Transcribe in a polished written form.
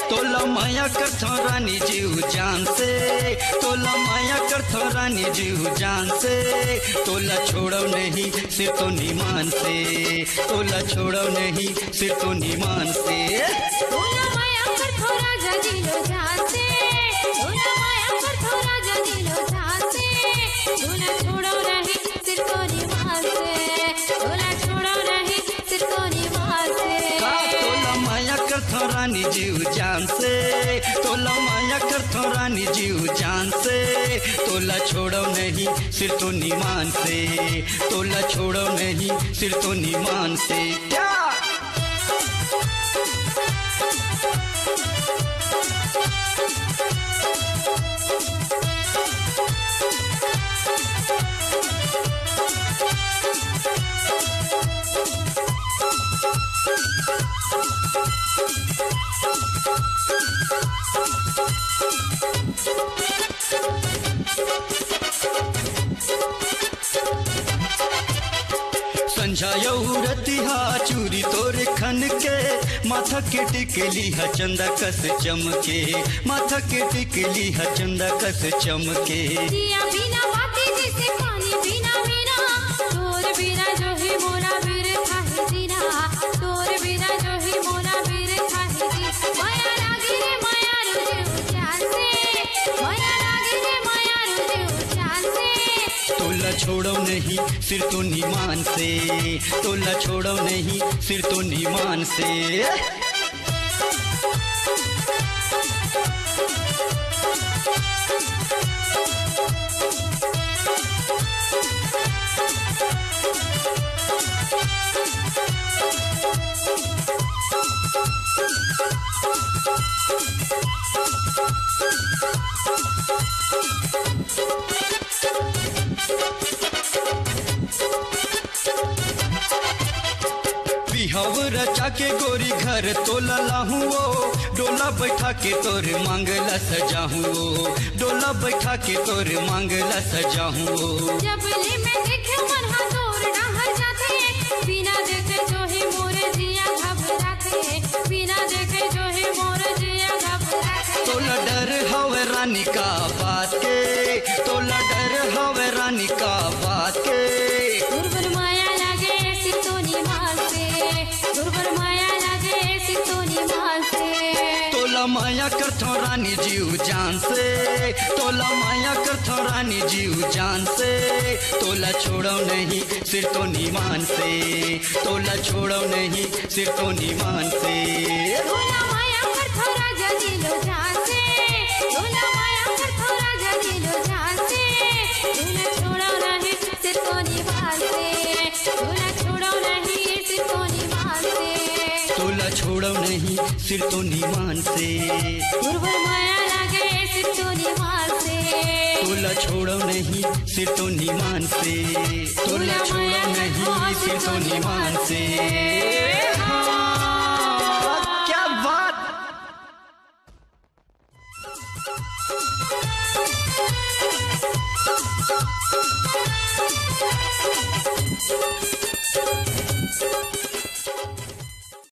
तोला माया करथो रानी जीव जान से, तोला माया करथो रानी जीव जान से, तोला छोड़ो नहीं सिर तो निमान से, तोला छोड़ो नहीं सिर तो निमान से। तोला माया करथो राजा जीलो जान से, तोला माया करथो राजा जीलो जान से, तोला छोड़ो नहीं सिर तो निमान से, तोला छोड़ो नहीं सिर तो निमान से। तोला माया करथो रानी जीव जान से, तोला माया करथो रानी जीव जान से, तोला छोड़ो नहीं सिर तो निमान से, तोला छोड़ो नहीं सिर तो निमान से। क्या संझायो रतिहा चूरी तोरे खन के, माथा के टिकली हा चंदा कस चमके, माथा के टिकली हा चंदा कस चमके। दिया बिना बाती जैसे पानी बिना मीना, तोर बिना जो ही मोरा बीर थाहे जीना, तोर बिना जो ही मोरा बीर थाहे जी। माया लागी रे माया रुझे जान से, माया लागी रे माया रुझे जान से। तोला छोड़ो नहीं सिर तो निमान से, तोला छोड़ो नहीं सिर तो निमान से। बिहाव रचा के गोरी घर तोला लाहूँ, डोला बैठा के तोर मांगला सजाहूँ, डोला बैठा के तोर मांगला सजाहूँ। जब ले मैं देखे मन तोर डहर जाते, बिना देखे जो ही मोर जिया घबराते, बिना देखे जो ही मोर जिया घबराते। तोला डर हवे रानी का बात के, तोला डर हवे रानी का बात के। दुर्बर माया लागे सिर तो निमान से, दुर्बर माया लागे सिर तो निमान से। तोला माया करथो रानी जीव जान से, तोला माया करथो रानी जीव जान से, तोला छोड़ो नहीं सिर तो निमान से, तोला छोड़ो नहीं सिर तो निमान से। तोला माया करथो राजा जीलो जान से, तोला माया करथो राजा जीलो जान से, तोला छोड़ो नहीं सिर तो निमान से, तोला छोड़ो नहीं सिर तो निमान से। तोला छोड़ो नहीं सिर तो निमान से। दुर्बर माया लागे सिर तो निमान से, तोला छोड़ो नहीं सिर तो निमान से, तोला छोड़ो नहीं सिर तो निमान से। क्या बात।